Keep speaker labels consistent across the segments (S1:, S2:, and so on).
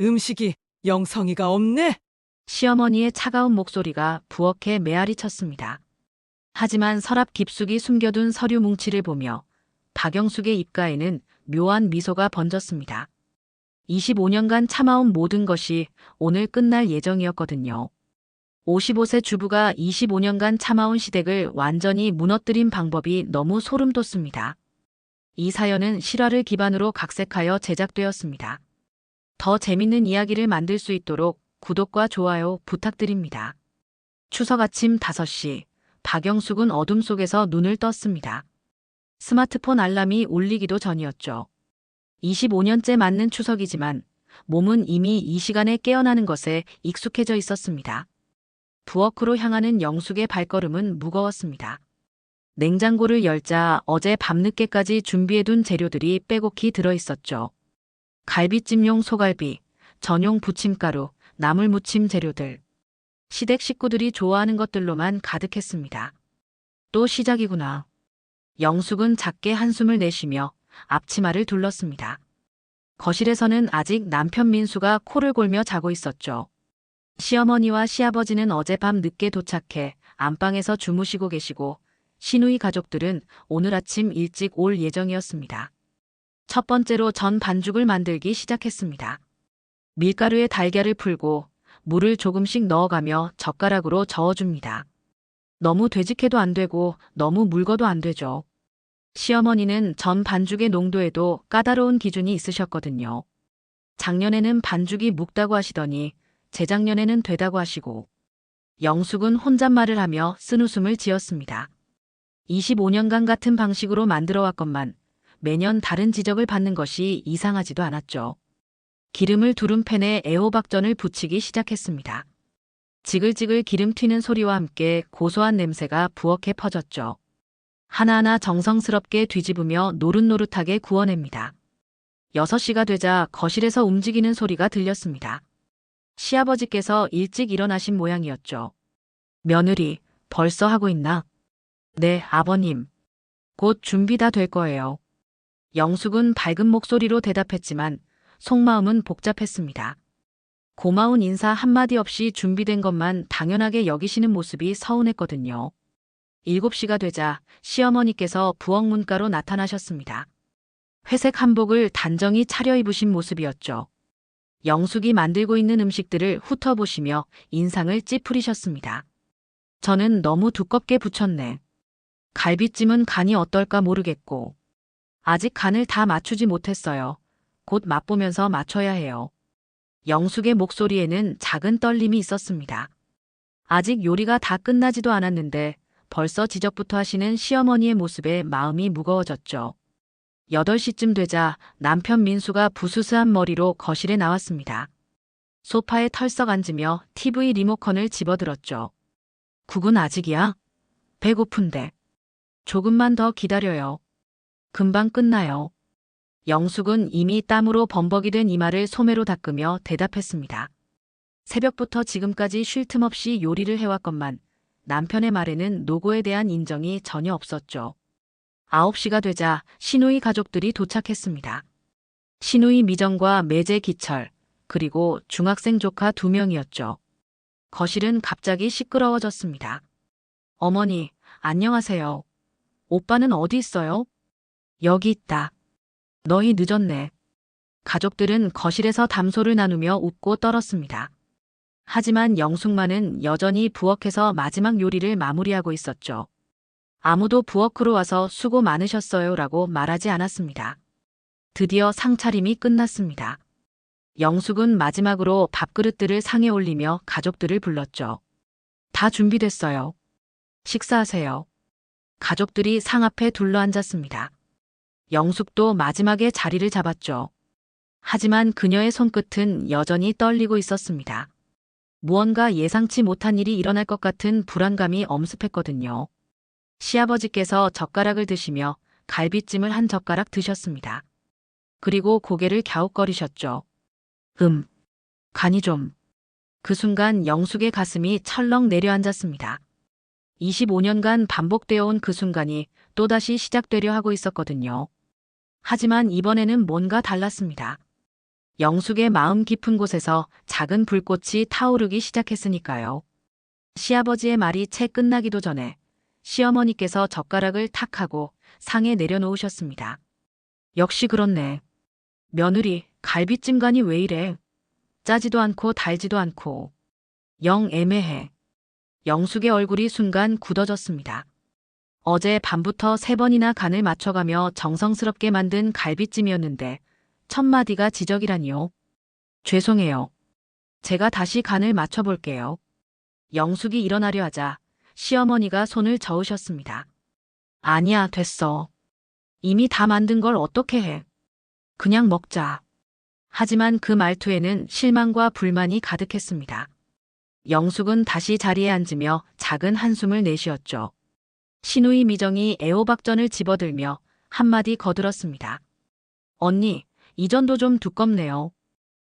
S1: 음식이 영성이가 없네.
S2: 시어머니의 차가운 목소리가 부엌에 메아리 쳤습니다. 하지만 서랍 깊숙이 숨겨둔 서류 뭉치를 보며 박영숙의 입가에는 묘한 미소가 번졌습니다. 25년간 참아온 모든 것이 오늘 끝날 예정이었거든요. 55세 주부가 25년간 참아온 시댁을 완전히 무너뜨린 방법이 너무 소름 돋습니다. 이 사연은 실화를 기반으로 각색하여 제작되었습니다. 더 재밌는 이야기를 만들 수 있도록 구독과 좋아요 부탁드립니다. 추석 아침 5시, 박영숙은 어둠 속에서 눈을 떴습니다. 스마트폰 알람이 울리기도 전이었죠. 25년째 맞는 추석이지만 몸은 이미 이 시간에 깨어나는 것에 익숙해져 있었습니다. 부엌으로 향하는 영숙의 발걸음은 무거웠습니다. 냉장고를 열자 어제 밤늦게까지 준비해둔 재료들이 빼곡히 들어있었죠. 갈비찜용 소갈비, 전용 부침가루, 나물무침 재료들. 시댁 식구들이 좋아하는 것들로만 가득했습니다. 또 시작이구나. 영숙은 작게 한숨을 내쉬며 앞치마를 둘렀습니다. 거실에서는 아직 남편 민수가 코를 골며 자고 있었죠. 시어머니와 시아버지는 어젯밤 늦게 도착해 안방에서 주무시고 계시고 시누이 가족들은 오늘 아침 일찍 올 예정이었습니다. 첫 번째로 전 반죽을 만들기 시작했습니다. 밀가루에 달걀을 풀고 물을 조금씩 넣어가며 젓가락으로 저어줍니다. 너무 되직해도 안 되고 너무 묽어도 안 되죠. 시어머니는 전 반죽의 농도에도 까다로운 기준이 있으셨거든요. 작년에는 반죽이 묵다고 하시더니 재작년에는 되다고 하시고 영숙은 혼잣말을 하며 쓴웃음을 지었습니다. 25년간 같은 방식으로 만들어 왔건만 매년 다른 지적을 받는 것이 이상하지도 않았죠. 기름을 두른 팬에 애호박전을 부치기 시작했습니다. 지글지글 기름 튀는 소리와 함께 고소한 냄새가 부엌에 퍼졌죠. 하나하나 정성스럽게 뒤집으며 노릇노릇하게 구워냅니다. 6시가 되자 거실에서 움직이는 소리가 들렸습니다. 시아버지께서 일찍 일어나신 모양이었죠. 며느리, 벌써 하고 있나? 네, 아버님. 곧 준비 다 될 거예요. 영숙은 밝은 목소리로 대답했지만 속마음은 복잡했습니다. 고마운 인사 한마디 없이 준비된 것만 당연하게 여기시는 모습이 서운했거든요. 7시가 되자 시어머니께서 부엌 문가로 나타나셨습니다. 회색 한복을 단정히 차려입으신 모습이었죠. 영숙이 만들고 있는 음식들을 훑어보시며 인상을 찌푸리셨습니다. 저는 너무 두껍게 부쳤네. 갈비찜은 간이 어떨까 모르겠고 아직 간을 다 맞추지 못했어요. 곧 맛보면서 맞춰야 해요. 영숙의 목소리에는 작은 떨림이 있었습니다. 아직 요리가 다 끝나지도 않았는데 벌써 지적부터 하시는 시어머니의 모습에 마음이 무거워졌죠. 8시쯤 되자 남편 민수가 부스스한 머리로 거실에 나왔습니다. 소파에 털썩 앉으며 TV 리모컨을 집어들었죠. 국은 아직이야? 배고픈데. 조금만 더 기다려요. 금방 끝나요. 영숙은 이미 땀으로 범벅이 된 이마를 소매로 닦으며 대답했습니다. 새벽부터 지금까지 쉴 틈 없이 요리를 해왔건만 남편의 말에는 노고에 대한 인정이 전혀 없었죠. 9시가 되자 시누이 가족들이 도착했습니다. 시누이 미정과 매제 기철, 그리고 중학생 조카 2명이었죠. 거실은 갑자기 시끄러워졌습니다. 어머니, 안녕하세요. 오빠는 어디 있어요? 여기 있다. 너희 늦었네. 가족들은 거실에서 담소를 나누며 웃고 떨었습니다. 하지만 영숙만은 여전히 부엌에서 마지막 요리를 마무리하고 있었죠. 아무도 부엌으로 와서 수고 많으셨어요 라고 말하지 않았습니다. 드디어 상차림이 끝났습니다. 영숙은 마지막으로 밥그릇들을 상에 올리며 가족들을 불렀죠. 다 준비됐어요. 식사하세요. 가족들이 상 앞에 둘러앉았습니다. 영숙도 마지막에 자리를 잡았죠. 하지만 그녀의 손끝은 여전히 떨리고 있었습니다. 무언가 예상치 못한 일이 일어날 것 같은 불안감이 엄습했거든요. 시아버지께서 젓가락을 드시며 갈비찜을 한 젓가락 드셨습니다. 그리고 고개를 갸웃거리셨죠. 간이 좀. 그 순간 영숙의 가슴이 철렁 내려앉았습니다. 25년간 반복되어 온 그 순간이 또다시 시작되려 하고 있었거든요. 하지만 이번에는 뭔가 달랐습니다. 영숙의 마음 깊은 곳에서 작은 불꽃이 타오르기 시작했으니까요. 시아버지의 말이 채 끝나기도 전에 시어머니께서 젓가락을 탁 하고 상에 내려놓으셨습니다. 역시 그렇네. 며느리, 갈비찜간이 왜 이래? 짜지도 않고 달지도 않고. 영 애매해. 영숙의 얼굴이 순간 굳어졌습니다. 어제 밤부터 3번이나 간을 맞춰가며 정성스럽게 만든 갈비찜이었는데 첫 마디가 지적이라니요. 죄송해요. 제가 다시 간을 맞춰볼게요. 영숙이 일어나려 하자 시어머니가 손을 저으셨습니다. 아니야, 됐어. 이미 다 만든 걸 어떻게 해. 그냥 먹자. 하지만 그 말투에는 실망과 불만이 가득했습니다. 영숙은 다시 자리에 앉으며 작은 한숨을 내쉬었죠. 신우이 미정이 애호박전을 집어들며 한마디 거들었습니다. 언니, 이 전도 좀 두껍네요.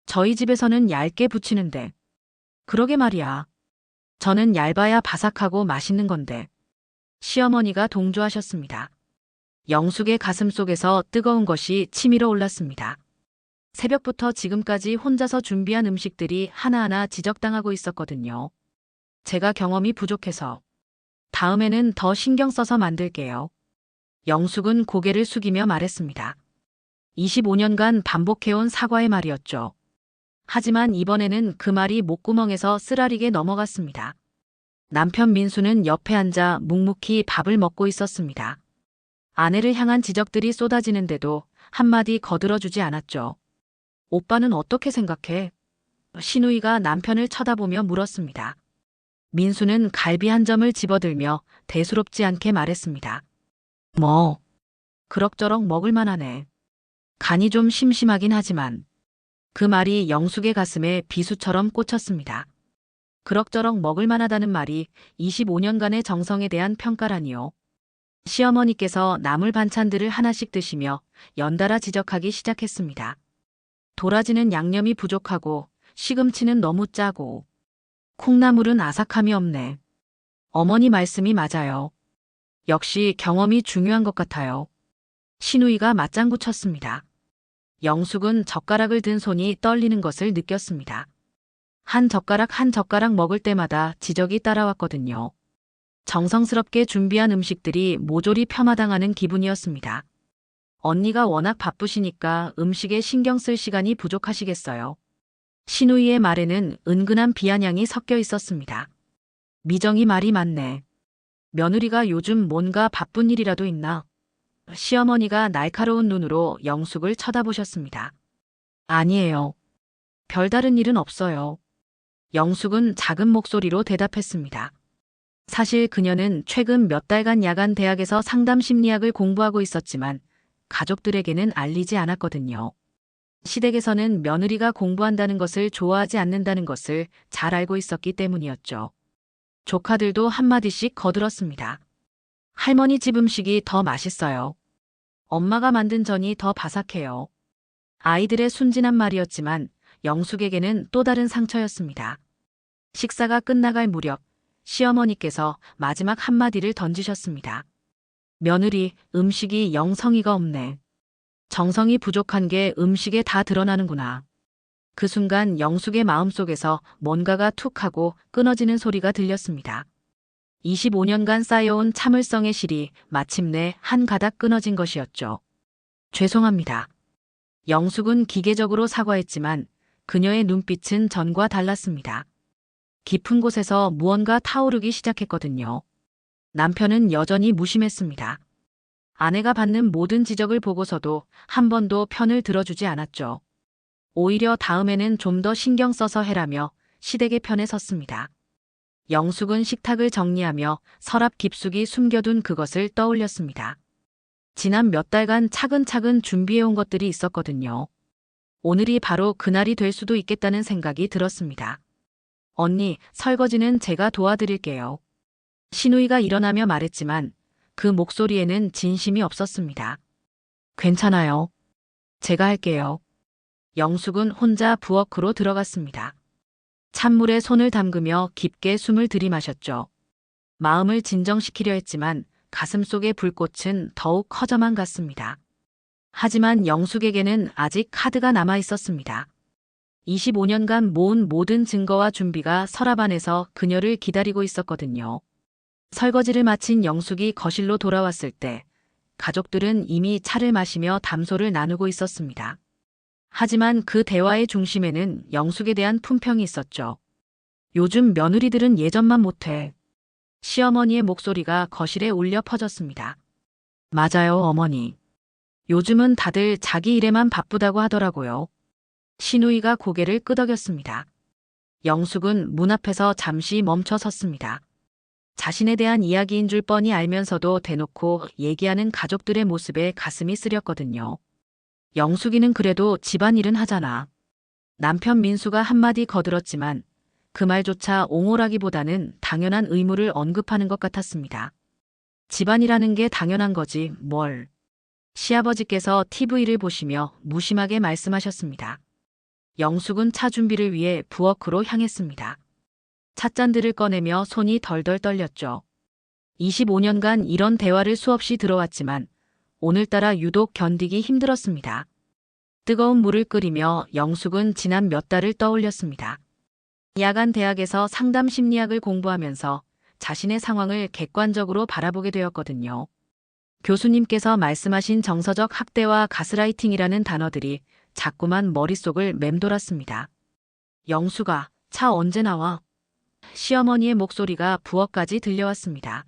S2: 저희 집에서는 얇게 부치는데. 그러게 말이야. 저는 얇아야 바삭하고 맛있는 건데. 시어머니가 동조하셨습니다. 영숙의 가슴 속에서 뜨거운 것이 치밀어 올랐습니다. 새벽부터 지금까지 혼자서 준비한 음식들이 하나하나 지적당하고 있었거든요. 제가 경험이 부족해서. 다음에는 더 신경 써서 만들게요. 영숙은 고개를 숙이며 말했습니다. 25년간 반복해온 사과의 말이었죠. 하지만 이번에는 그 말이 목구멍에서 쓰라리게 넘어갔습니다. 남편 민수는 옆에 앉아 묵묵히 밥을 먹고 있었습니다. 아내를 향한 지적들이 쏟아지는데도 한마디 거들어주지 않았죠. 오빠는 어떻게 생각해? 신우이가 남편을 쳐다보며 물었습니다. 민수는 갈비 한 점을 집어들며 대수롭지 않게 말했습니다. 뭐, 그럭저럭 먹을만하네. 간이 좀 심심하긴 하지만. 그 말이 영숙의 가슴에 비수처럼 꽂혔습니다. 그럭저럭 먹을만하다는 말이 25년간의 정성에 대한 평가라니요. 시어머니께서 나물 반찬들을 하나씩 드시며 연달아 지적하기 시작했습니다. 도라지는 양념이 부족하고 시금치는 너무 짜고 콩나물은 아삭함이 없네. 어머니 말씀이 맞아요. 역시 경험이 중요한 것 같아요. 신우이가 맞장구 쳤습니다. 영숙은 젓가락을 든 손이 떨리는 것을 느꼈습니다. 한 젓가락 한 젓가락 먹을 때마다 지적이 따라왔거든요. 정성스럽게 준비한 음식들이 모조리 폄하당하는 기분이었습니다. 언니가 워낙 바쁘시니까 음식에 신경 쓸 시간이 부족하시겠어요. 신우이의 말에는 은근한 비아냥이 섞여 있었습니다. 미정이 말이 맞네. 며느리가 요즘 뭔가 바쁜 일이라도 있나? 시어머니가 날카로운 눈으로 영숙을 쳐다보셨습니다. 아니에요. 별다른 일은 없어요. 영숙은 작은 목소리로 대답했습니다. 사실 그녀는 최근 몇 달간 야간 대학에서 상담 심리학을 공부하고 있었지만 가족들에게는 알리지 않았거든요. 시댁에서는 며느리가 공부한다는 것을 좋아하지 않는다는 것을 잘 알고 있었기 때문이었죠. 조카들도 한마디씩 거들었습니다. 할머니 집 음식이 더 맛있어요. 엄마가 만든 전이 더 바삭해요. 아이들의 순진한 말이었지만 영숙에게는 또 다른 상처였습니다. 식사가 끝나갈 무렵 시어머니께서 마지막 한마디를 던지셨습니다. 며느리, 음식이 영성이가 없네. 정성이 부족한 게 음식에 다 드러나는구나. 그 순간 영숙의 마음속에서 뭔가가 툭 하고 끊어지는 소리가 들렸습니다. 25년간 쌓여온 참을성의 실이 마침내 한 가닥 끊어진 것이었죠. 죄송합니다. 영숙은 기계적으로 사과했지만 그녀의 눈빛은 전과 달랐습니다. 깊은 곳에서 무언가 타오르기 시작했거든요. 남편은 여전히 무심했습니다. 아내가 받는 모든 지적을 보고서도 한 번도 편을 들어주지 않았죠. 오히려 다음에는 좀 더 신경 써서 해라며 시댁의 편에 섰습니다. 영숙은 식탁을 정리하며 서랍 깊숙이 숨겨둔 그것을 떠올렸습니다. 지난 몇 달간 차근차근 준비해온 것들이 있었거든요. 오늘이 바로 그날이 될 수도 있겠다는 생각이 들었습니다. 언니, 설거지는 제가 도와드릴게요. 신우이가 일어나며 말했지만 그 목소리에는 진심이 없었습니다. 괜찮아요. 제가 할게요. 영숙은 혼자 부엌으로 들어갔습니다. 찬물에 손을 담그며 깊게 숨을 들이마셨죠. 마음을 진정시키려 했지만 가슴 속의 불꽃은 더욱 커져만 갔습니다. 하지만 영숙에게는 아직 카드가 남아 있었습니다. 25년간 모은 모든 증거와 준비가 서랍 안에서 그녀를 기다리고 있었거든요. 설거지를 마친 영숙이 거실로 돌아왔을 때 가족들은 이미 차를 마시며 담소를 나누고 있었습니다. 하지만 그 대화의 중심에는 영숙에 대한 품평이 있었죠. 요즘 며느리들은 예전만 못해. 시어머니의 목소리가 거실에 울려 퍼졌습니다. 맞아요, 어머니. 요즘은 다들 자기 일에만 바쁘다고 하더라고요. 시누이가 고개를 끄덕였습니다. 영숙은 문 앞에서 잠시 멈춰 섰습니다. 자신에 대한 이야기인 줄 뻔히 알면서도 대놓고 얘기하는 가족들의 모습에 가슴이 쓰렸거든요. 영숙이는 그래도 집안일은 하잖아. 남편 민수가 한마디 거들었지만 그 말조차 옹호라기보다는 당연한 의무를 언급하는 것 같았습니다. 집안이라는 게 당연한 거지 뭘. 시아버지께서 TV를 보시며 무심하게 말씀하셨습니다. 영숙은 차 준비를 위해 부엌으로 향했습니다. 찻잔들을 꺼내며 손이 덜덜 떨렸죠. 25년간 이런 대화를 수없이 들어왔지만 오늘따라 유독 견디기 힘들었습니다. 뜨거운 물을 끓이며 영숙은 지난 몇 달을 떠올렸습니다. 야간 대학에서 상담 심리학을 공부하면서 자신의 상황을 객관적으로 바라보게 되었거든요. 교수님께서 말씀하신 정서적 학대와 가스라이팅이라는 단어들이 자꾸만 머릿속을 맴돌았습니다. 영숙아, 차 언제 나와? 시어머니의 목소리가 부엌까지 들려왔습니다.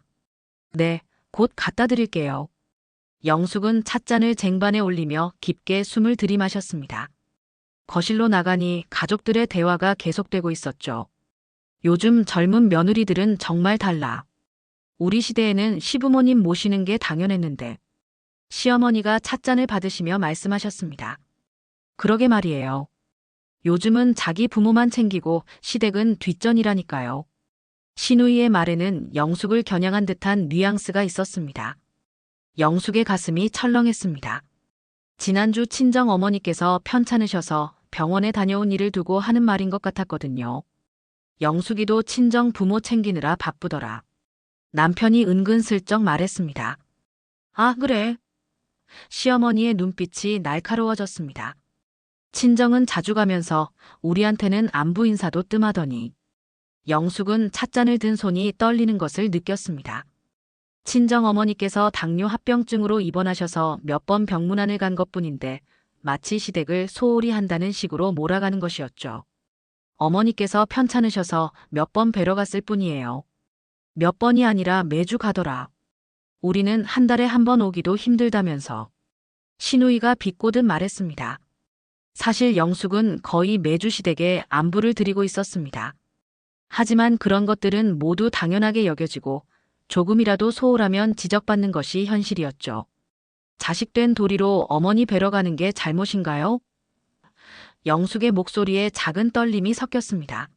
S2: 네, 곧 갖다 드릴게요. 영숙은 찻잔을 쟁반에 올리며 깊게 숨을 들이마셨습니다. 거실로 나가니 가족들의 대화가 계속되고 있었죠. 요즘 젊은 며느리들은 정말 달라. 우리 시대에는 시부모님 모시는 게 당연했는데. 시어머니가 찻잔을 받으시며 말씀하셨습니다. 그러게 말이에요. 요즘은 자기 부모만 챙기고 시댁은 뒷전이라니까요. 시누이의 말에는 영숙을 겨냥한 듯한 뉘앙스가 있었습니다. 영숙의 가슴이 철렁했습니다. 지난주 친정 어머니께서 편찮으셔서 병원에 다녀온 일을 두고 하는 말인 것 같았거든요. 영숙이도 친정 부모 챙기느라 바쁘더라. 남편이 은근슬쩍 말했습니다. 아, 그래. 시어머니의 눈빛이 날카로워졌습니다. 친정은 자주 가면서 우리한테는 안부 인사도 뜸하더니. 영숙은 찻잔을 든 손이 떨리는 것을 느꼈습니다. 친정 어머니께서 당뇨 합병증으로 입원하셔서 몇 번 병문안을 간 것뿐인데 마치 시댁을 소홀히 한다는 식으로 몰아가는 것이었죠. 어머니께서 편찮으셔서 몇 번 뵈러 갔을 뿐이에요. 몇 번이 아니라 매주 가더라. 우리는 한 달에 한 번 오기도 힘들다면서. 시누이가 비꼬듯 말했습니다. 사실 영숙은 거의 매주 시댁에 안부를 드리고 있었습니다. 하지만 그런 것들은 모두 당연하게 여겨지고 조금이라도 소홀하면 지적받는 것이 현실이었죠. 자식된 도리로 어머니 뵈러 가는 게 잘못인가요? 영숙의 목소리에 작은 떨림이 섞였습니다.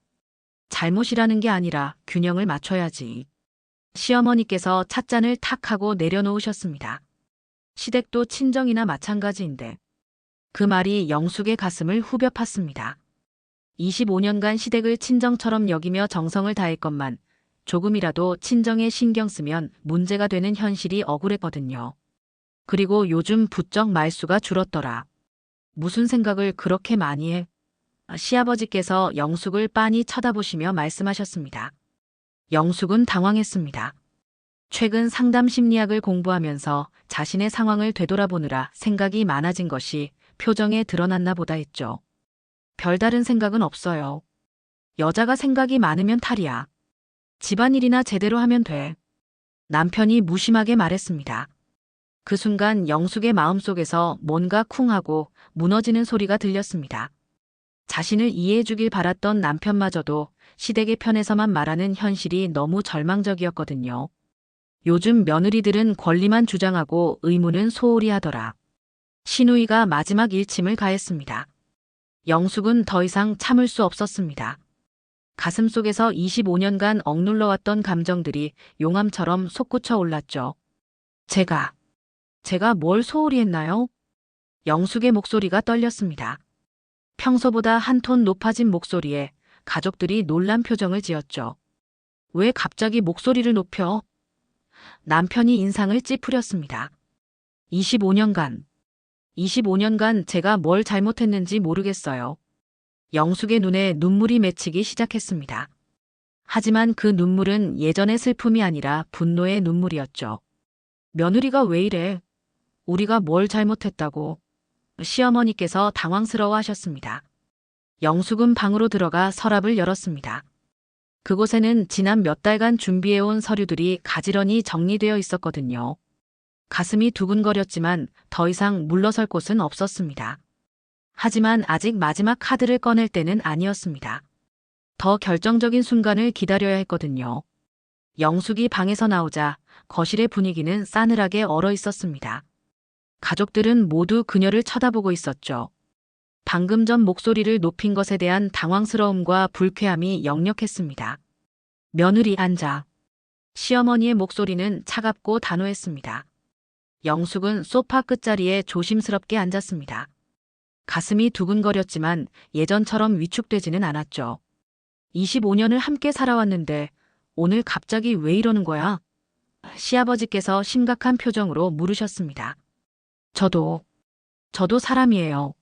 S2: 잘못이라는 게 아니라 균형을 맞춰야지. 시어머니께서 찻잔을 탁 하고 내려놓으셨습니다. 시댁도 친정이나 마찬가지인데. 그 말이 영숙의 가슴을 후벼 팠습니다. 25년간 시댁을 친정처럼 여기며 정성을 다했건만 조금이라도 친정에 신경 쓰면 문제가 되는 현실이 억울했거든요. 그리고 요즘 부쩍 말수가 줄었더라. 무슨 생각을 그렇게 많이 해? 시아버지께서 영숙을 빤히 쳐다보시며 말씀하셨습니다. 영숙은 당황했습니다. 최근 상담 심리학을 공부하면서 자신의 상황을 되돌아보느라 생각이 많아진 것이 표정에 드러났나 보다 했죠. 별다른 생각은 없어요. 여자가 생각이 많으면 탈이야. 집안일이나 제대로 하면 돼. 남편이 무심하게 말했습니다. 그 순간 영숙의 마음속에서 뭔가 쿵하고 무너지는 소리가 들렸습니다. 자신을 이해해주길 바랐던 남편마저도 시댁의 편에서만 말하는 현실이 너무 절망적이었거든요. 요즘 며느리들은 권리만 주장하고 의무는 소홀히 하더라. 시누이가 마지막 일침을 가했습니다. 영숙은 더 이상 참을 수 없었습니다. 가슴속에서 25년간 억눌러왔던 감정들이 용암처럼 솟구쳐 올랐죠. 제가 뭘 소홀히 했나요? 영숙의 목소리가 떨렸습니다. 평소보다 한 톤 높아진 목소리에 가족들이 놀란 표정을 지었죠. 왜 갑자기 목소리를 높여? 남편이 인상을 찌푸렸습니다. 25년간 25년간 제가 뭘 잘못했는지 모르겠어요. 영숙의 눈에 눈물이 맺히기 시작했습니다. 하지만 그 눈물은 예전의 슬픔이 아니라 분노의 눈물이었죠. 며느리가 왜 이래? 우리가 뭘 잘못했다고? 시어머니께서 당황스러워 하셨습니다. 영숙은 방으로 들어가 서랍을 열었습니다. 그곳에는 지난 몇 달간 준비해온 서류들이 가지런히 정리되어 있었거든요. 가슴이 두근거렸지만 더 이상 물러설 곳은 없었습니다. 하지만 아직 마지막 카드를 꺼낼 때는 아니었습니다. 더 결정적인 순간을 기다려야 했거든요. 영숙이 방에서 나오자 거실의 분위기는 싸늘하게 얼어 있었습니다. 가족들은 모두 그녀를 쳐다보고 있었죠. 방금 전 목소리를 높인 것에 대한 당황스러움과 불쾌함이 역력했습니다. 며느리 앉아. 시어머니의 목소리는 차갑고 단호했습니다. 영숙은 소파 끝자리에 조심스럽게 앉았습니다. 가슴이 두근거렸지만 예전처럼 위축되지는 않았죠. 25년을 함께 살아왔는데 오늘 갑자기 왜 이러는 거야? 시아버지께서 심각한 표정으로 물으셨습니다. 저도 사람이에요.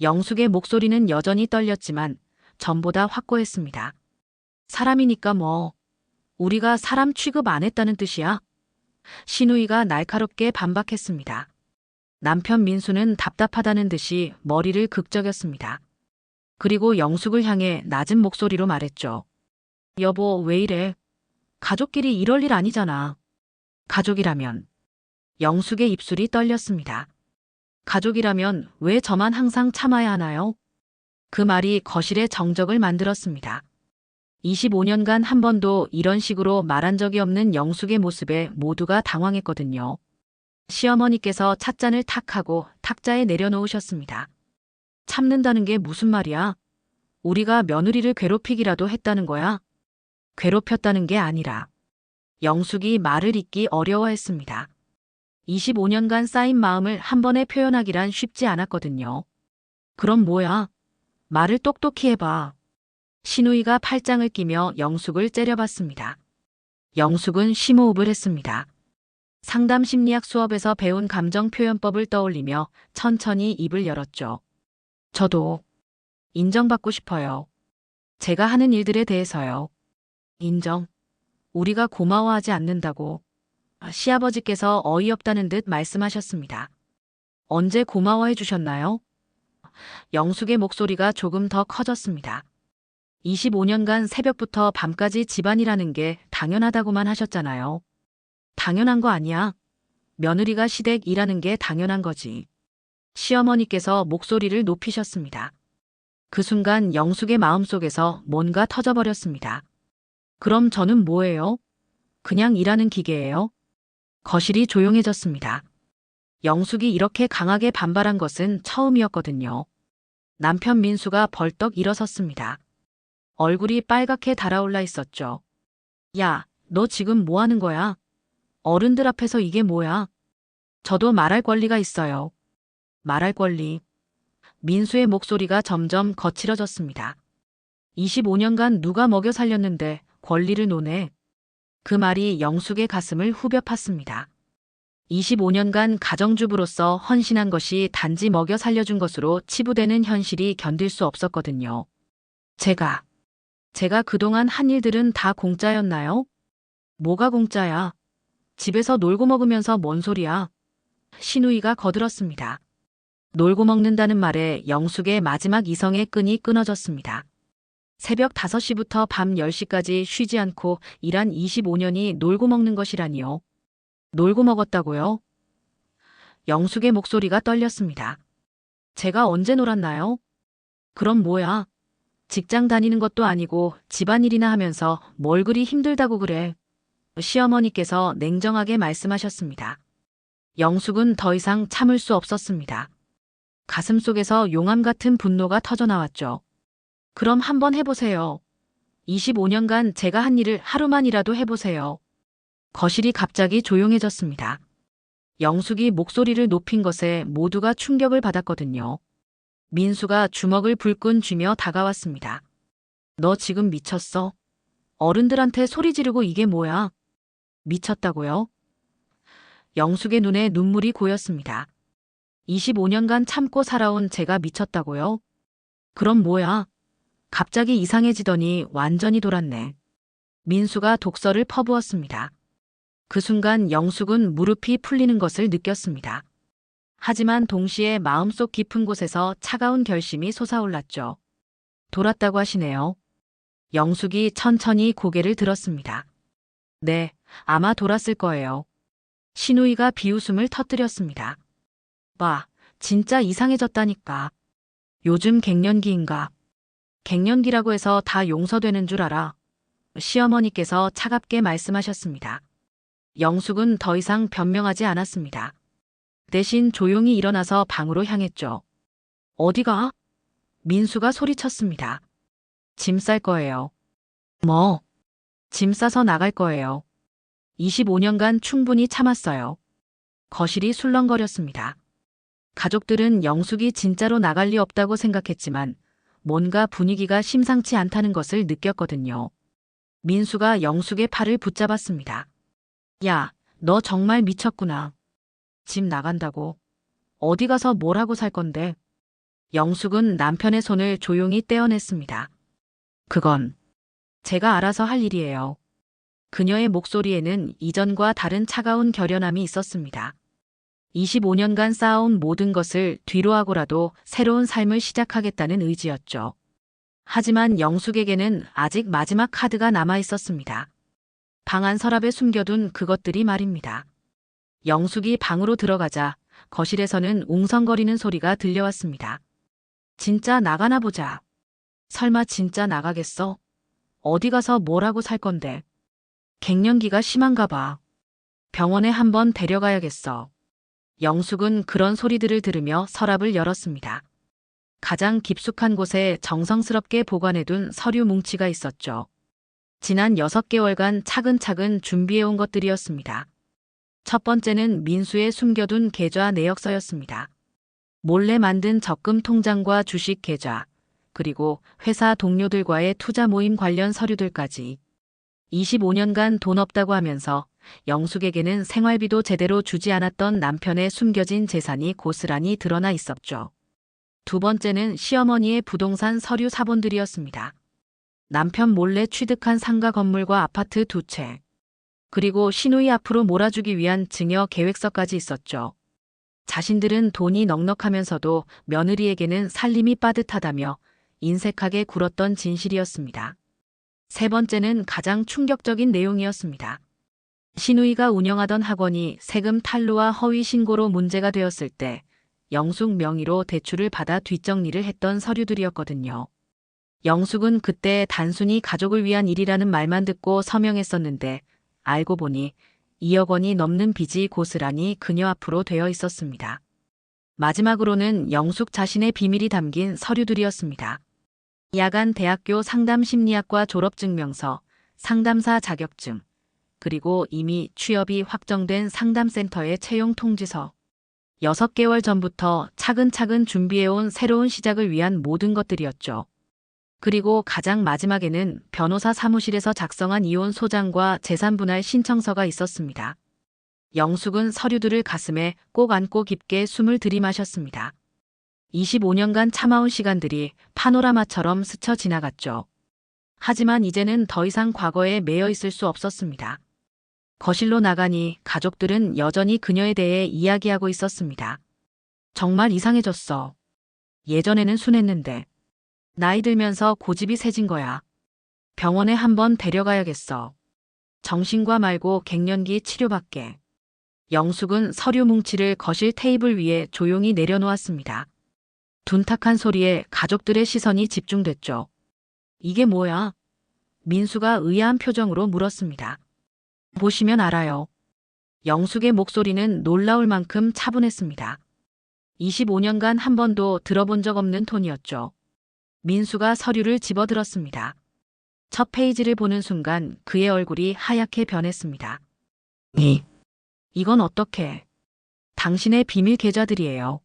S2: 영숙의 목소리는 여전히 떨렸지만 전보다 확고했습니다. 사람이니까 뭐, 우리가 사람 취급 안 했다는 뜻이야? 신우이가 날카롭게 반박했습니다. 남편 민수는 답답하다는 듯이 머리를 극적였습니다. 그리고 영숙을 향해 낮은 목소리로 말했죠. 여보, 왜 이래? 가족끼리 이럴 일 아니잖아. 가족이라면. 영숙의 입술이 떨렸습니다. 가족이라면 왜 저만 항상 참아야 하나요? 그 말이 거실의 정적을 만들었습니다. 25년간 한 번도 이런 식으로 말한 적이 없는 영숙의 모습에 모두가 당황했거든요. 시어머니께서 찻잔을 탁 하고 탁자에 내려놓으셨습니다. 참는다는 게 무슨 말이야? 우리가 며느리를 괴롭히기라도 했다는 거야? 괴롭혔다는 게 아니라. 영숙이 말을 잇기 어려워했습니다. 25년간 쌓인 마음을 한 번에 표현하기란 쉽지 않았거든요. 그럼 뭐야? 말을 똑똑히 해봐. 신우이가 팔짱을 끼며 영숙을 째려봤습니다. 영숙은 심호흡을 했습니다. 상담 심리학 수업에서 배운 감정 표현법을 떠올리며 천천히 입을 열었죠. 저도 인정받고 싶어요. 제가 하는 일들에 대해서요. 인정. 우리가 고마워하지 않는다고. 시아버지께서 어이없다는 듯 말씀하셨습니다. 언제 고마워해 주셨나요? 영숙의 목소리가 조금 더 커졌습니다. 25년간 새벽부터 밤까지 집안이라는 게 당연하다고만 하셨잖아요. 당연한 거 아니야. 며느리가 시댁 일하는 게 당연한 거지. 시어머니께서 목소리를 높이셨습니다. 그 순간 영숙의 마음속에서 뭔가 터져버렸습니다. 그럼 저는 뭐예요? 그냥 일하는 기계예요? 거실이 조용해졌습니다. 영숙이 이렇게 강하게 반발한 것은 처음이었거든요. 남편 민수가 벌떡 일어섰습니다. 얼굴이 빨갛게 달아올라 있었죠. 야, 너 지금 뭐 하는 거야? 어른들 앞에서 이게 뭐야? 저도 말할 권리가 있어요. 말할 권리. 민수의 목소리가 점점 거칠어졌습니다. 25년간 누가 먹여 살렸는데 권리를 논해. 그 말이 영숙의 가슴을 후벼 팠습니다. 25년간 가정주부로서 헌신한 것이 단지 먹여 살려준 것으로 치부되는 현실이 견딜 수 없었거든요. 제가 그동안 한 일들은 다 공짜였나요? 뭐가 공짜야? 집에서 놀고 먹으면서 뭔 소리야? 신우이가 거들었습니다. 놀고 먹는다는 말에 영숙의 마지막 이성의 끈이 끊어졌습니다. 새벽 5시부터 밤 10시까지 쉬지 않고 일한 25년이 놀고 먹는 것이라니요. 놀고 먹었다고요? 영숙의 목소리가 떨렸습니다. 제가 언제 놀았나요? 그럼 뭐야? 직장 다니는 것도 아니고 집안일이나 하면서 뭘 그리 힘들다고 그래. 시어머니께서 냉정하게 말씀하셨습니다. 영숙은 더 이상 참을 수 없었습니다. 가슴속에서 용암 같은 분노가 터져나왔죠. 그럼 한번 해보세요. 25년간 제가 한 일을 하루만이라도 해보세요. 거실이 갑자기 조용해졌습니다. 영숙이 목소리를 높인 것에 모두가 충격을 받았거든요. 민수가 주먹을 불끈 쥐며 다가왔습니다. 너 지금 미쳤어? 어른들한테 소리 지르고 이게 뭐야? 미쳤다고요? 영숙의 눈에 눈물이 고였습니다. 25년간 참고 살아온 제가 미쳤다고요? 그럼 뭐야? 갑자기 이상해지더니 완전히 돌았네. 민수가 독서를 퍼부었습니다. 그 순간 영숙은 무릎이 풀리는 것을 느꼈습니다. 하지만 동시에 마음속 깊은 곳에서 차가운 결심이 솟아올랐죠. 돌았다고 하시네요. 영숙이 천천히 고개를 들었습니다. 네, 아마 돌았을 거예요. 신우이가 비웃음을 터뜨렸습니다. 봐, 진짜 이상해졌다니까. 요즘 갱년기인가? 갱년기라고 해서 다 용서되는 줄 알아. 시어머니께서 차갑게 말씀하셨습니다. 영숙은 더 이상 변명하지 않았습니다. 대신 조용히 일어나서 방으로 향했죠. 어디가? 민수가 소리쳤습니다. 짐 쌀 거예요. 뭐? 짐 싸서 나갈 거예요. 25년간 충분히 참았어요. 거실이 술렁거렸습니다. 가족들은 영숙이 진짜로 나갈 리 없다고 생각했지만 뭔가 분위기가 심상치 않다는 것을 느꼈거든요. 민수가 영숙의 팔을 붙잡았습니다. 야, 너 정말 미쳤구나. 집 나간다고. 어디 가서 뭘 하고 살 건데? 영숙은 남편의 손을 조용히 떼어냈습니다. 그건 제가 알아서 할 일이에요. 그녀의 목소리에는 이전과 다른 차가운 결연함이 있었습니다. 25년간 쌓아온 모든 것을 뒤로 하고라도 새로운 삶을 시작하겠다는 의지였죠. 하지만 영숙에게는 아직 마지막 카드가 남아 있었습니다. 방 안 서랍에 숨겨둔 그것들이 말입니다. 영숙이 방으로 들어가자 거실에서는 웅성거리는 소리가 들려왔습니다. 진짜 나가나 보자. 설마 진짜 나가겠어? 어디 가서 뭘 하고 살 건데? 갱년기가 심한가 봐. 병원에 한번 데려가야겠어. 영숙은 그런 소리들을 들으며 서랍을 열었습니다. 가장 깊숙한 곳에 정성스럽게 보관해둔 서류 뭉치가 있었죠. 지난 6개월간 차근차근 준비해온 것들이었습니다. 첫 번째는 민수의 숨겨둔 계좌 내역서였습니다. 몰래 만든 적금 통장과 주식 계좌, 그리고 회사 동료들과의 투자 모임 관련 서류들까지. 25년간 돈 없다고 하면서 영숙에게는 생활비도 제대로 주지 않았던 남편의 숨겨진 재산이 고스란히 드러나 있었죠. 두 번째는 시어머니의 부동산 서류 사본들이었습니다. 남편 몰래 취득한 상가 건물과 아파트 2채, 그리고 시누이 앞으로 몰아주기 위한 증여 계획서까지 있었죠. 자신들은 돈이 넉넉하면서도 며느리에게는 살림이 빠듯하다며 인색하게 굴었던 진실이었습니다. 세 번째는 가장 충격적인 내용이었습니다. 시누이가 운영하던 학원이 세금 탈루와 허위 신고로 문제가 되었을 때 영숙 명의로 대출을 받아 뒷정리를 했던 서류들이었거든요. 영숙은 그때 단순히 가족을 위한 일이라는 말만 듣고 서명했었는데 알고 보니 2억 원이 넘는 빚이 고스란히 그녀 앞으로 되어 있었습니다. 마지막으로는 영숙 자신의 비밀이 담긴 서류들이었습니다. 야간 대학교 상담심리학과 졸업증명서, 상담사 자격증, 그리고 이미 취업이 확정된 상담센터의 채용 통지서. 6개월 전부터 차근차근 준비해온 새로운 시작을 위한 모든 것들이었죠. 그리고 가장 마지막에는 변호사 사무실에서 작성한 이혼 소장과 재산분할 신청서가 있었습니다. 영숙은 서류들을 가슴에 꼭 안고 깊게 숨을 들이마셨습니다. 25년간 참아온 시간들이 파노라마처럼 스쳐 지나갔죠. 하지만 이제는 더 이상 과거에 매여 있을 수 없었습니다. 거실로 나가니 가족들은 여전히 그녀에 대해 이야기하고 있었습니다. 정말 이상해졌어. 예전에는 순했는데. 나이 들면서 고집이 세진 거야. 병원에 한번 데려가야겠어. 정신과 말고 갱년기 치료받게. 영숙은 서류 뭉치를 거실 테이블 위에 조용히 내려놓았습니다. 둔탁한 소리에 가족들의 시선이 집중됐죠. 이게 뭐야? 민수가 의아한 표정으로 물었습니다. 보시면 알아요. 영숙의 목소리는 놀라울 만큼 차분했습니다. 25년간 한 번도 들어본 적 없는 톤이었죠. 민수가 서류를 집어들었습니다. 첫 페이지를 보는 순간 그의 얼굴이 하얗게 변했습니다. 이건 어떻게? 당신의 비밀 계좌들이에요.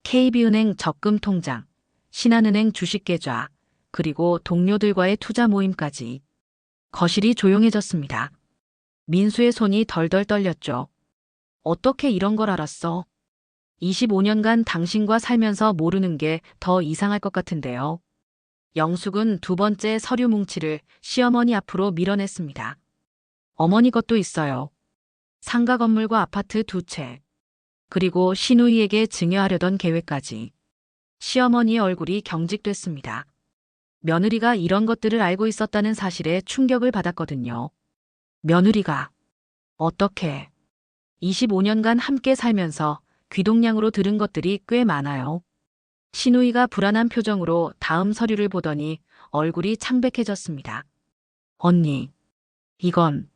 S2: KB은행 적금 통장, 신한은행 주식 계좌, 그리고 동료들과의 투자 모임까지. 거실이 조용해졌습니다. 민수의 손이 덜덜 떨렸죠. 어떻게 이런 걸 알았어? 25년간 당신과 살면서 모르는 게 더 이상할 것 같은데요. 영숙은 두 번째 서류 뭉치를 시어머니 앞으로 밀어냈습니다. 어머니 것도 있어요. 상가 건물과 아파트 두 채. 그리고 신우이에게 증여하려던 계획까지. 시어머니의 얼굴이 경직됐습니다. 며느리가 이런 것들을 알고 있었다는 사실에 충격을 받았거든요. 며느리가 어떻게 25년간 함께 살면서 귀동냥으로 들은 것들이 꽤 많아요. 신우이가 불안한 표정으로 다음 서류를 보더니 얼굴이 창백해졌습니다. 언니, 이건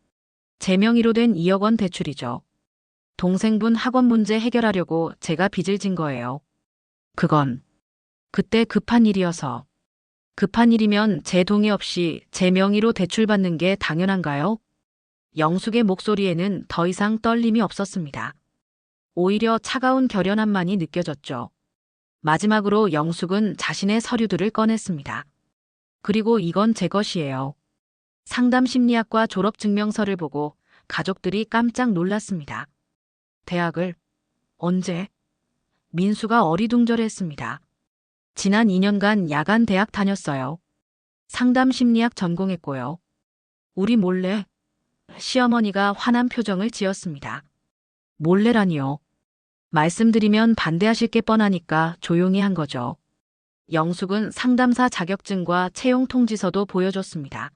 S2: 제 명의로 된 2억 원 대출이죠. 동생분 학원 문제 해결하려고 제가 빚을 진 거예요. 그건 그때 급한 일이어서. 급한 일이면 제 동의 없이 제 명의로 대출받는 게 당연한가요? 영숙의 목소리에는 더 이상 떨림이 없었습니다. 오히려 차가운 결연함만이 느껴졌죠. 마지막으로 영숙은 자신의 서류들을 꺼냈습니다. 그리고 이건 제 것이에요. 상담심리학과 졸업증명서를 보고 가족들이 깜짝 놀랐습니다. 대학을 언제? 민수가 어리둥절했습니다. 지난 2년간 야간 대학 다녔어요. 상담심리학 전공했고요. 우리 몰래? 시어머니가 화난 표정을 지었습니다. 몰래라니요. 말씀드리면 반대하실 게 뻔하니까 조용히 한 거죠. 영숙은 상담사 자격증과 채용 통지서도 보여줬습니다.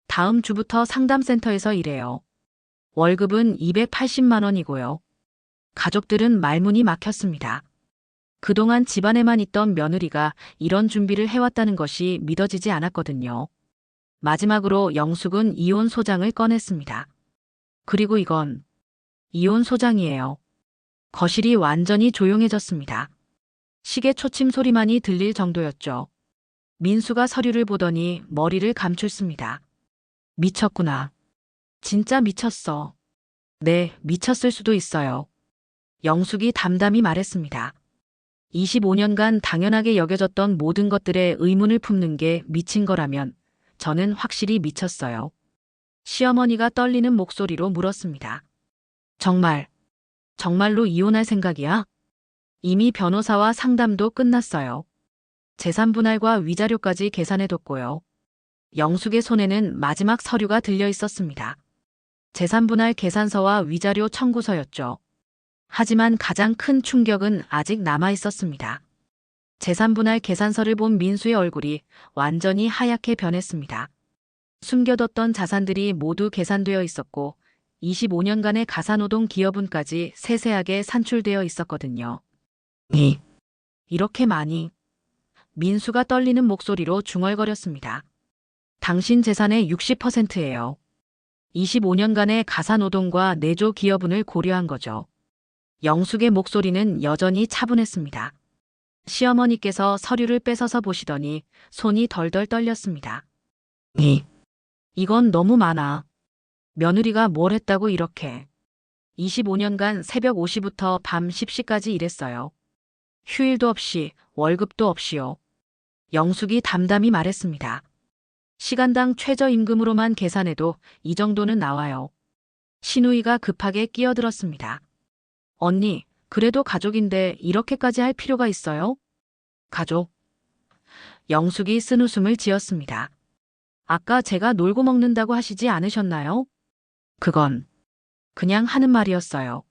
S2: 다음 주부터 상담센터에서 일해요. 월급은 280만 원이고요. 가족들은 말문이 막혔습니다. 그동안 집안에만 있던 며느리가 이런 준비를 해왔다는 것이 믿어지지 않았거든요. 마지막으로 영숙은 이혼 소장을 꺼냈습니다. 그리고 이건 이혼 소장이에요. 거실이 완전히 조용해졌습니다. 시계 초침 소리만이 들릴 정도였죠. 민수가 서류를 보더니 머리를 감췄습니다. 미쳤구나. 진짜 미쳤어. 네, 미쳤을 수도 있어요. 영숙이 담담히 말했습니다. 25년간 당연하게 여겨졌던 모든 것들에 의문을 품는 게 미친 거라면 저는 확실히 미쳤어요. 시어머니가 떨리는 목소리로 물었습니다. 정말로 이혼할 생각이야? 이미 변호사와 상담도 끝났어요. 재산 분할과 위자료까지 계산해뒀고요. 영숙의 손에는 마지막 서류가 들려 있었습니다. 재산 분할 계산서와 위자료 청구서였죠. 하지만 가장 큰 충격은 아직 남아 있었습니다. 재산 분할 계산서를 본 민수의 얼굴이 완전히 하얗게 변했습니다. 숨겨뒀던 자산들이 모두 계산되어 있었고 25년간의 가사노동 기여분까지 세세하게 산출되어 있었거든요. 이렇게 많이. 민수가 떨리는 목소리로 중얼거렸습니다. 당신 재산의 60%예요. 25년간의 가사노동과 내조 기여분을 고려한 거죠. 영숙의 목소리는 여전히 차분했습니다. 시어머니께서 서류를 뺏어서 보시더니 손이 덜덜 떨렸습니다. 이건 너무 많아. 며느리가 뭘 했다고 이렇게. 25년간 새벽 5시부터 밤 10시까지 일했어요. 휴일도 없이 월급도 없이요. 영숙이 담담히 말했습니다. 시간당 최저임금으로만 계산해도 이 정도는 나와요. 신우이가 급하게 끼어들었습니다. 언니, 그래도 가족인데 이렇게까지 할 필요가 있어요? 가족? 영숙이 쓴웃음을 지었습니다. 아까 제가 놀고 먹는다고 하시지 않으셨나요? 그건 그냥 하는 말이었어요.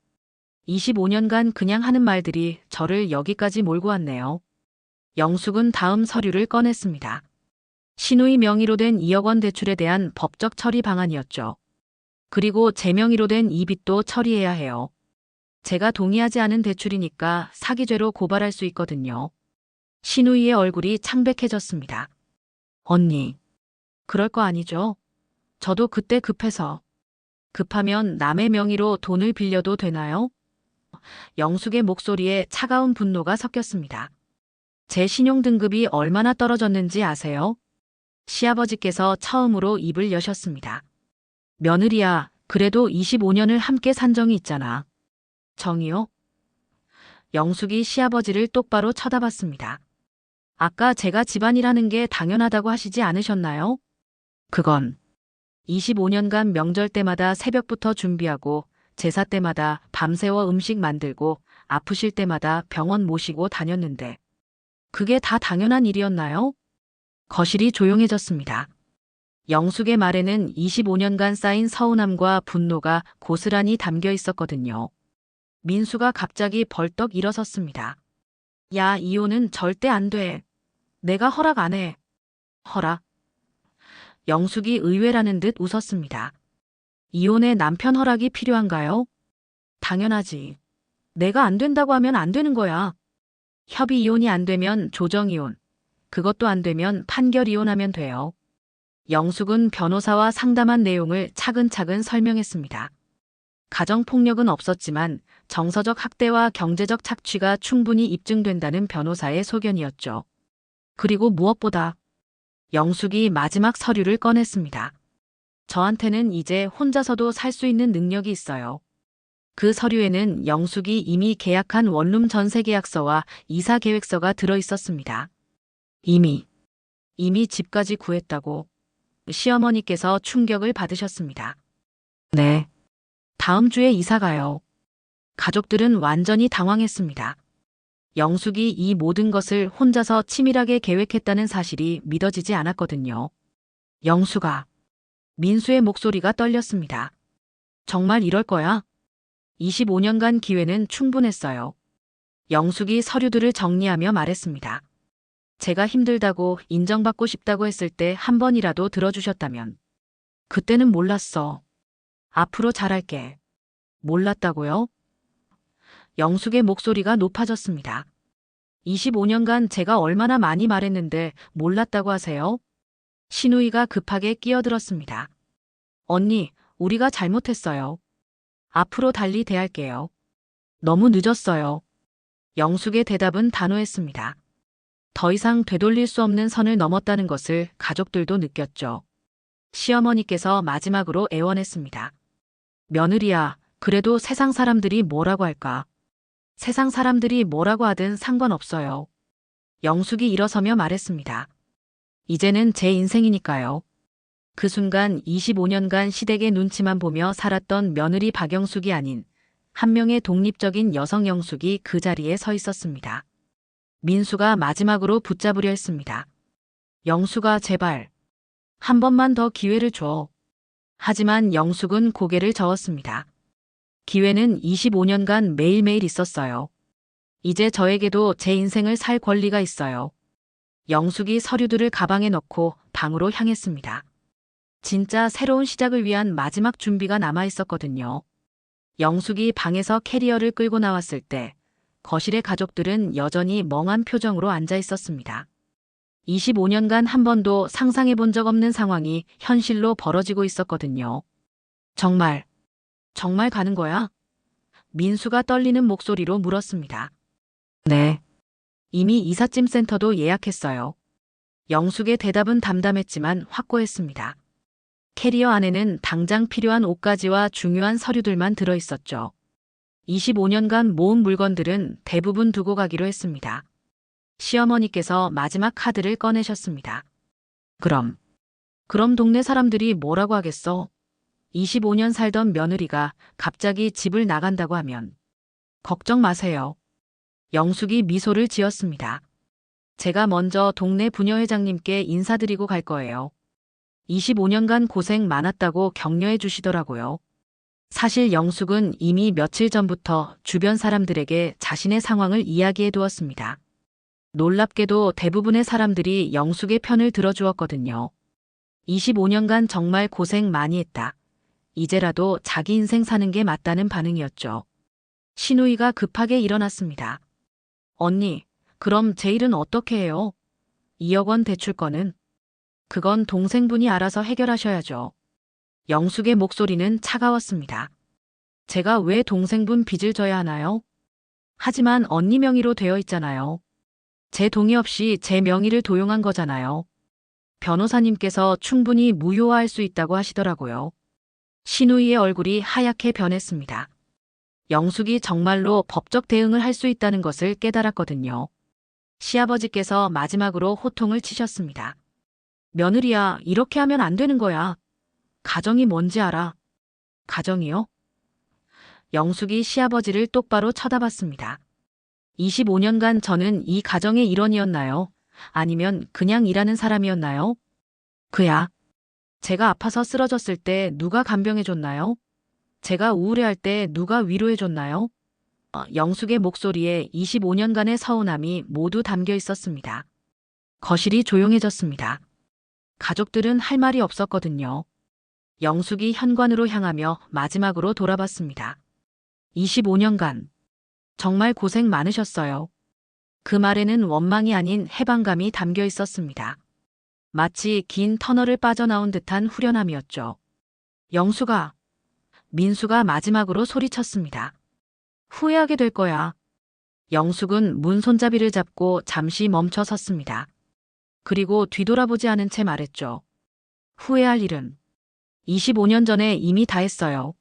S2: 25년간 그냥 하는 말들이 저를 여기까지 몰고 왔네요. 영숙은 다음 서류를 꺼냈습니다. 신우이 명의로 된 2억 원 대출에 대한 법적 처리 방안이었죠. 그리고 제 명의로 된 이 빚도 처리해야 해요. 제가 동의하지 않은 대출이니까 사기죄로 고발할 수 있거든요. 신우이의 얼굴이 창백해졌습니다. 언니, 그럴 거 아니죠? 저도 그때 급해서. 급하면 남의 명의로 돈을 빌려도 되나요? 영숙의 목소리에 차가운 분노가 섞였습니다. 제 신용등급이 얼마나 떨어졌는지 아세요? 시아버지께서 처음으로 입을 여셨습니다. 며느리야, 그래도 25년을 함께 산 정이 있잖아. 정이요? 영숙이 시아버지를 똑바로 쳐다봤습니다. 아까 제가 집안일하는 게 당연하다고 하시지 않으셨나요? 그건 25년간 명절 때마다 새벽부터 준비하고 제사 때마다 밤새워 음식 만들고 아프실 때마다 병원 모시고 다녔는데 그게 다 당연한 일이었나요? 거실이 조용해졌습니다. 영숙의 말에는 25년간 쌓인 서운함과 분노가 고스란히 담겨 있었거든요. 민수가 갑자기 벌떡 일어섰습니다. 야, 이혼은 절대 안 돼. 내가 허락 안 해. 허락? 영숙이 의외라는 듯 웃었습니다. 이혼에 남편 허락이 필요한가요? 당연하지. 내가 안 된다고 하면 안 되는 거야. 협의 이혼이 안 되면 조정 이혼. 그것도 안 되면 판결 이혼하면 돼요. 영숙은 변호사와 상담한 내용을 차근차근 설명했습니다. 가정폭력은 없었지만 정서적 학대와 경제적 착취가 충분히 입증된다는 변호사의 소견이었죠. 그리고 무엇보다 영숙이 마지막 서류를 꺼냈습니다. 저한테는 이제 혼자서도 살 수 있는 능력이 있어요. 그 서류에는 영숙이 이미 계약한 원룸 전세 계약서와 이사 계획서가 들어 있었습니다. 이미 집까지 구했다고 시어머니께서 충격을 받으셨습니다. 네. 다음 주에 이사 가요. 가족들은 완전히 당황했습니다. 영숙이 이 모든 것을 혼자서 치밀하게 계획했다는 사실이 믿어지지 않았거든요. 영숙아. 민수의 목소리가 떨렸습니다. 정말 이럴 거야? 25년간 기회는 충분했어요. 영숙이 서류들을 정리하며 말했습니다. 제가 힘들다고 인정받고 싶다고 했을 때 한 번이라도 들어주셨다면. 그때는 몰랐어. 앞으로 잘할게. 몰랐다고요? 영숙의 목소리가 높아졌습니다. 25년간 제가 얼마나 많이 말했는데 몰랐다고 하세요? 신우이가 급하게 끼어들었습니다. 언니, 우리가 잘못했어요. 앞으로 달리 대할게요. 너무 늦었어요. 영숙의 대답은 단호했습니다. 더 이상 되돌릴 수 없는 선을 넘었다는 것을 가족들도 느꼈죠. 시어머니께서 마지막으로 애원했습니다. 며느리야, 그래도 세상 사람들이 뭐라고 할까? 세상 사람들이 뭐라고 하든 상관없어요. 영숙이 일어서며 말했습니다. 이제는 제 인생이니까요. 그 순간 25년간 시댁의 눈치만 보며 살았던 며느리 박영숙이 아닌 한 명의 독립적인 여성 영숙이 그 자리에 서 있었습니다. 민수가 마지막으로 붙잡으려 했습니다. 영숙아, 제발. 한 번만 더 기회를 줘. 하지만 영숙은 고개를 저었습니다. 기회는 25년간 매일매일 있었어요. 이제 저에게도 제 인생을 살 권리가 있어요. 영숙이 서류들을 가방에 넣고 방으로 향했습니다. 진짜 새로운 시작을 위한 마지막 준비가 남아 있었거든요. 영숙이 방에서 캐리어를 끌고 나왔을 때 거실의 가족들은 여전히 멍한 표정으로 앉아 있었습니다. 25년간 한 번도 상상해 본 적 없는 상황이 현실로 벌어지고 있었거든요. 정말 가는 거야? 민수가 떨리는 목소리로 물었습니다. 네. 이미 이삿짐 센터도 예약했어요. 영숙의 대답은 담담했지만 확고했습니다. 캐리어 안에는 당장 필요한 옷가지와 중요한 서류들만 들어 있었죠. 25년간 모은 물건들은 대부분 두고 가기로 했습니다. 시어머니께서 마지막 카드를 꺼내셨습니다. 그럼 동네 사람들이 뭐라고 하겠어? 25년 살던 며느리가 갑자기 집을 나간다고 하면. 걱정 마세요. 영숙이 미소를 지었습니다. 제가 먼저 동네 부녀회장님께 인사드리고 갈 거예요. 25년간 고생 많았다고 격려해 주시더라고요. 사실 영숙은 이미 며칠 전부터 주변 사람들에게 자신의 상황을 이야기해 두었습니다. 놀랍게도 대부분의 사람들이 영숙의 편을 들어주었거든요. 25년간 정말 고생 많이 했다. 이제라도 자기 인생 사는 게 맞다는 반응이었죠. 신우이가 급하게 일어났습니다. 언니, 그럼 제 일은 어떻게 해요? 2억 원 대출권은? 그건 동생분이 알아서 해결하셔야죠. 영숙의 목소리는 차가웠습니다. 제가 왜 동생분 빚을 져야 하나요? 하지만 언니 명의로 되어 있잖아요. 제 동의 없이 제 명의를 도용한 거잖아요. 변호사님께서 충분히 무효화할 수 있다고 하시더라고요. 신우이의 얼굴이 하얗게 변했습니다. 영숙이 정말로 법적 대응을 할 수 있다는 것을 깨달았거든요. 시아버지께서 마지막으로 호통을 치셨습니다. 며느리야, 이렇게 하면 안 되는 거야. 가정이 뭔지 알아? 가정이요? 영숙이 시아버지를 똑바로 쳐다봤습니다. 25년간 저는 이 가정의 일원이었나요? 아니면 그냥 일하는 사람이었나요? 그야. 제가 아파서 쓰러졌을 때 누가 간병해줬나요? 제가 우울해할 때 누가 위로해줬나요? 영숙의 목소리에 25년간의 서운함이 모두 담겨 있었습니다. 거실이 조용해졌습니다. 가족들은 할 말이 없었거든요. 영숙이 현관으로 향하며 마지막으로 돌아봤습니다. 25년간 정말 고생 많으셨어요. 그 말에는 원망이 아닌 해방감이 담겨 있었습니다. 마치 긴 터널을 빠져나온 듯한 후련함이었죠. 영숙아, 민수가 마지막으로 소리쳤습니다. 후회하게 될 거야. 영숙은 문 손잡이를 잡고 잠시 멈춰 섰습니다. 그리고 뒤돌아보지 않은 채 말했죠. 후회할 일은 25년 전에 이미 다 했어요.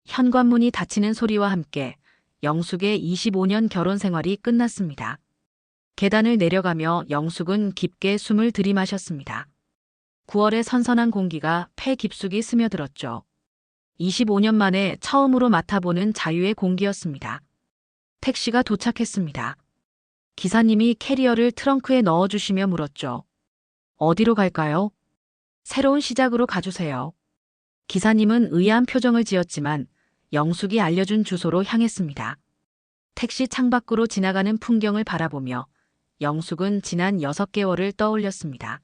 S2: 현관문이 닫히는 소리와 함께 영숙의 25년 결혼 생활이 끝났습니다. 계단을 내려가며 영숙은 깊게 숨을 들이마셨습니다. 9월의 선선한 공기가 폐 깊숙이 스며들었죠. 25년 만에 처음으로 맡아보는 자유의 공기였습니다. 택시가 도착했습니다. 기사님이 캐리어를 트렁크에 넣어주시며 물었죠. 어디로 갈까요? 새로운 시작으로 가주세요. 기사님은 의아한 표정을 지었지만 영숙이 알려준 주소로 향했습니다. 택시 창밖으로 지나가는 풍경을 바라보며 영숙은 지난 6개월을 떠올렸습니다.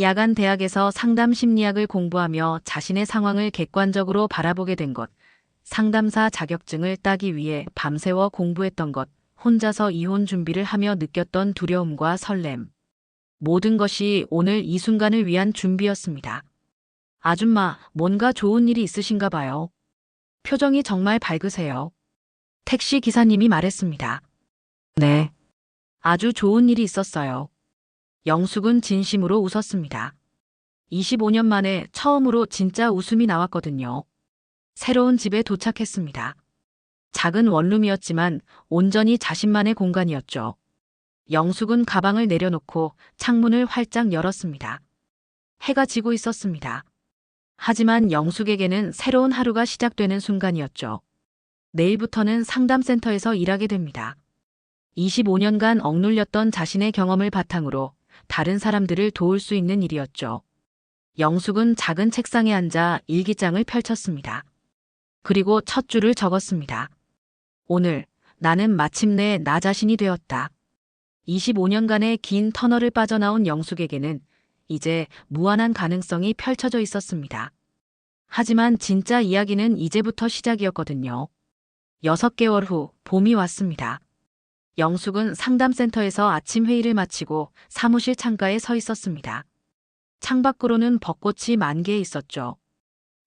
S2: 야간 대학에서 상담 심리학을 공부하며 자신의 상황을 객관적으로 바라보게 된 것, 상담사 자격증을 따기 위해 밤새워 공부했던 것, 혼자서 이혼 준비를 하며 느꼈던 두려움과 설렘. 모든 것이 오늘 이 순간을 위한 준비였습니다. 아줌마, 뭔가 좋은 일이 있으신가 봐요. 표정이 정말 밝으세요. 택시 기사님이 말했습니다. 네. 아주 좋은 일이 있었어요. 영숙은 진심으로 웃었습니다. 25년 만에 처음으로 진짜 웃음이 나왔거든요. 새로운 집에 도착했습니다. 작은 원룸이었지만 온전히 자신만의 공간이었죠. 영숙은 가방을 내려놓고 창문을 활짝 열었습니다. 해가 지고 있었습니다. 하지만 영숙에게는 새로운 하루가 시작되는 순간이었죠. 내일부터는 상담센터에서 일하게 됩니다. 25년간 억눌렸던 자신의 경험을 바탕으로 다른 사람들을 도울 수 있는 일이었죠. 영숙은 작은 책상에 앉아 일기장을 펼쳤습니다. 그리고 첫 줄을 적었습니다. 오늘 나는 마침내 나 자신이 되었다. 25년간의 긴 터널을 빠져나온 영숙에게는 이제 무한한 가능성이 펼쳐져 있었습니다. 하지만 진짜 이야기는 이제부터 시작이었거든요. 6개월 후 봄이 왔습니다. 영숙은 상담센터에서 아침 회의를 마치고 사무실 창가에 서 있었습니다. 창밖으로는 벚꽃이 만개해 있었죠.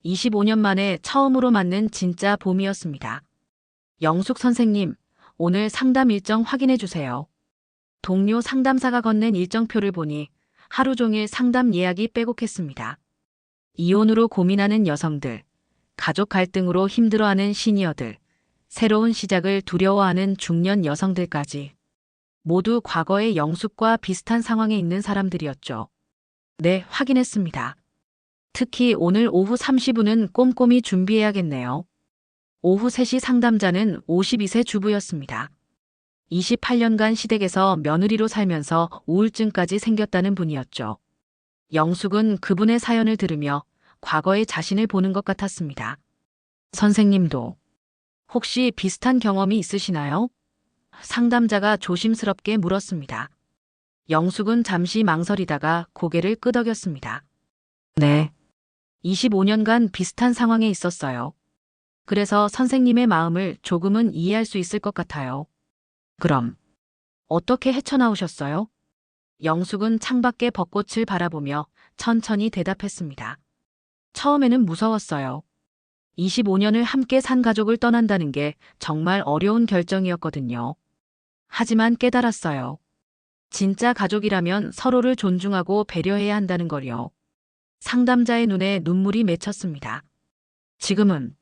S2: 25년 만에 처음으로 맞는 진짜 봄이었습니다. 영숙 선생님, 오늘 상담 일정 확인해 주세요. 동료 상담사가 건넨 일정표를 보니 하루 종일 상담 예약이 빼곡했습니다. 이혼으로 고민하는 여성들, 가족 갈등으로 힘들어하는 시니어들, 새로운 시작을 두려워하는 중년 여성들까지 모두 과거의 영숙과 비슷한 상황에 있는 사람들이었죠. 네, 확인했습니다. 특히 오늘 오후 30분은 꼼꼼히 준비해야겠네요. 오후 3시 상담자는 52세 주부였습니다. 28년간 시댁에서 며느리로 살면서 우울증까지 생겼다는 분이었죠. 영숙은 그분의 사연을 들으며 과거의 자신을 보는 것 같았습니다. 선생님도 혹시 비슷한 경험이 있으시나요? 상담자가 조심스럽게 물었습니다. 영숙은 잠시 망설이다가 고개를 끄덕였습니다. 네. 25년간 비슷한 상황에 있었어요. 그래서 선생님의 마음을 조금은 이해할 수 있을 것 같아요. 그럼 어떻게 헤쳐나오셨어요? 영숙은 창밖의 벚꽃을 바라보며 천천히 대답했습니다. 처음에는 무서웠어요. 25년을 함께 산 가족을 떠난다는 게 정말 어려운 결정이었거든요. 하지만 깨달았어요. 진짜 가족이라면 서로를 존중하고 배려해야 한다는 걸요. 상담자의 눈에 눈물이 맺혔습니다. 지금은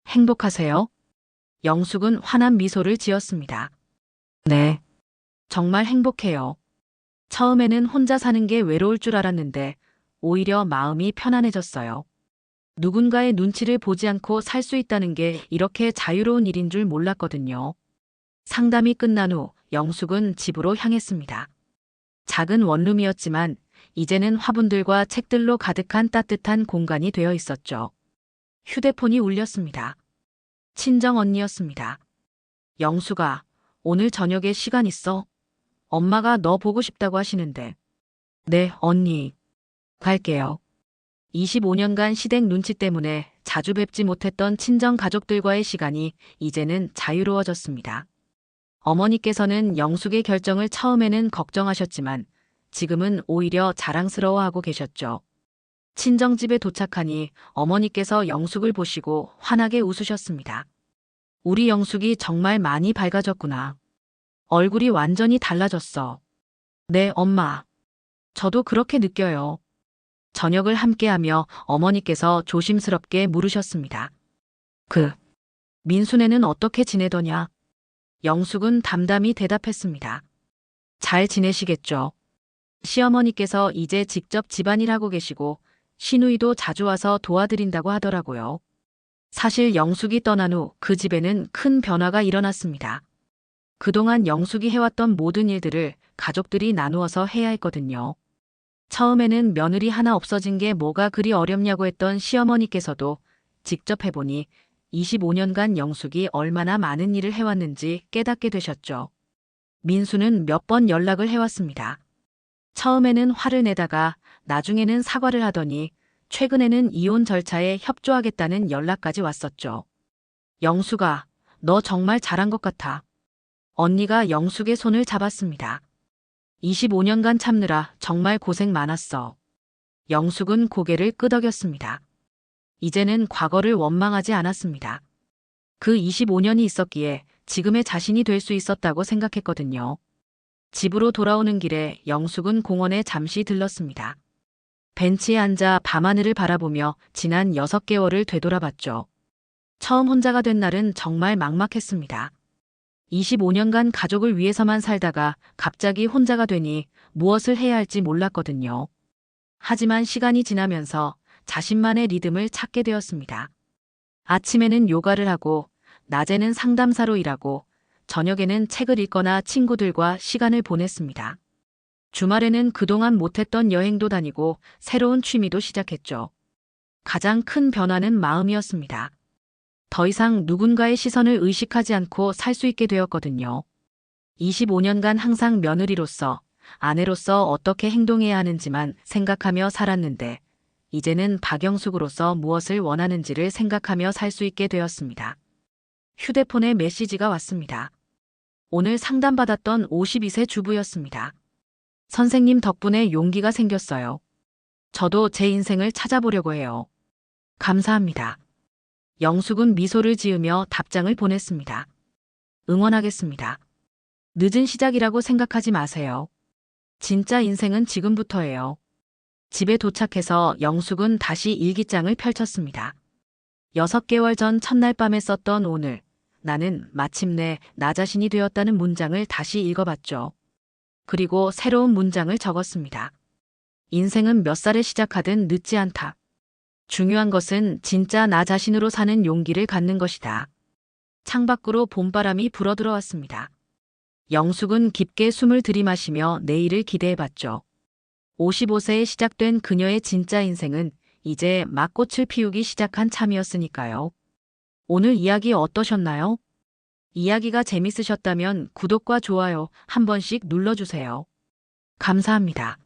S2: 행복하세요? 영숙은 환한 미소를 지었습니다. 네, 정말 행복해요. 처음에는 혼자 사는 게 외로울 줄 알았는데 오히려 마음이 편안해졌어요. 누군가의 눈치를 보지 않고 살 수 있다는 게 이렇게 자유로운 일인 줄 몰랐거든요. 상담이 끝난 후 영숙은 집으로 향했습니다. 작은 원룸이었지만 이제는 화분들과 책들로 가득한 따뜻한 공간이 되어 있었죠. 휴대폰이 울렸습니다. 친정 언니였습니다. 영숙아, 오늘 저녁에 시간 있어? 엄마가 너 보고 싶다고 하시는데. 네, 언니. 갈게요. 25년간 시댁 눈치 때문에 자주 뵙지 못했던 친정 가족들과의 시간이 이제는 자유로워졌습니다. 어머니께서는 영숙의 결정을 처음에는 걱정하셨지만 지금은 오히려 자랑스러워하고 계셨죠. 친정집에 도착하니 어머니께서 영숙을 보시고 환하게 웃으셨습니다. 우리 영숙이 정말 많이 밝아졌구나. 얼굴이 완전히 달라졌어. 네, 엄마. 저도 그렇게 느껴요. 저녁을 함께하며 어머니께서 조심스럽게 물으셨습니다. 민수네는 어떻게 지내더냐? 영숙은 담담히 대답했습니다. 잘 지내시겠죠. 시어머니께서 이제 직접 집안일 하고 계시고 시누이도 자주 와서 도와드린다고 하더라고요. 사실 영숙이 떠난 후 그 집에는 큰 변화가 일어났습니다. 그동안 영숙이 해왔던 모든 일들을 가족들이 나누어서 해야 했거든요. 처음에는 며느리 하나 없어진 게 뭐가 그리 어렵냐고 했던 시어머니께서도 직접 해보니 25년간 영숙이 얼마나 많은 일을 해왔는지 깨닫게 되셨죠. 민수는 몇 번 연락을 해왔습니다. 처음에는 화를 내다가 나중에는 사과를 하더니 최근에는 이혼 절차에 협조하겠다는 연락까지 왔었죠. 영숙아, 너 정말 잘한 것 같아. 언니가 영숙의 손을 잡았습니다. 25년간 참느라 정말 고생 많았어. 영숙은 고개를 끄덕였습니다. 이제는 과거를 원망하지 않았습니다. 그 25년이 있었기에 지금의 자신이 될 수 있었다고 생각했거든요. 집으로 돌아오는 길에 영숙은 공원에 잠시 들렀습니다. 벤치에 앉아 밤하늘을 바라보며 지난 6개월을 되돌아봤죠. 처음 혼자가 된 날은 정말 막막했습니다. 25년간 가족을 위해서만 살다가 갑자기 혼자가 되니 무엇을 해야 할지 몰랐거든요. 하지만 시간이 지나면서 자신만의 리듬을 찾게 되었습니다. 아침에는 요가를 하고, 낮에는 상담사로 일하고, 저녁에는 책을 읽거나 친구들과 시간을 보냈습니다. 주말에는 그동안 못했던 여행도 다니고 새로운 취미도 시작했죠. 가장 큰 변화는 마음이었습니다. 더 이상 누군가의 시선을 의식하지 않고 살 수 있게 되었거든요. 25년간 항상 며느리로서, 아내로서 어떻게 행동해야 하는지만 생각하며 살았는데, 이제는 박영숙으로서 무엇을 원하는지를 생각하며 살 수 있게 되었습니다. 휴대폰에 메시지가 왔습니다. 오늘 상담받았던 52세 주부였습니다. 선생님 덕분에 용기가 생겼어요. 저도 제 인생을 찾아보려고 해요. 감사합니다. 영숙은 미소를 지으며 답장을 보냈습니다. 응원하겠습니다. 늦은 시작이라고 생각하지 마세요. 진짜 인생은 지금부터예요. 집에 도착해서 영숙은 다시 일기장을 펼쳤습니다. 6개월 전 첫날 밤에 썼던 오늘, 나는 마침내 나 자신이 되었다는 문장을 다시 읽어봤죠. 그리고 새로운 문장을 적었습니다. 인생은 몇 살에 시작하든 늦지 않다. 중요한 것은 진짜 나 자신으로 사는 용기를 갖는 것이다. 창밖으로 봄바람이 불어들어왔습니다. 영숙은 깊게 숨을 들이마시며 내일을 기대해봤죠. 55세에 시작된 그녀의 진짜 인생은 이제 막 꽃을 피우기 시작한 참이었으니까요. 오늘 이야기 어떠셨나요? 이야기가 재밌으셨다면 구독과 좋아요 한 번씩 눌러주세요. 감사합니다.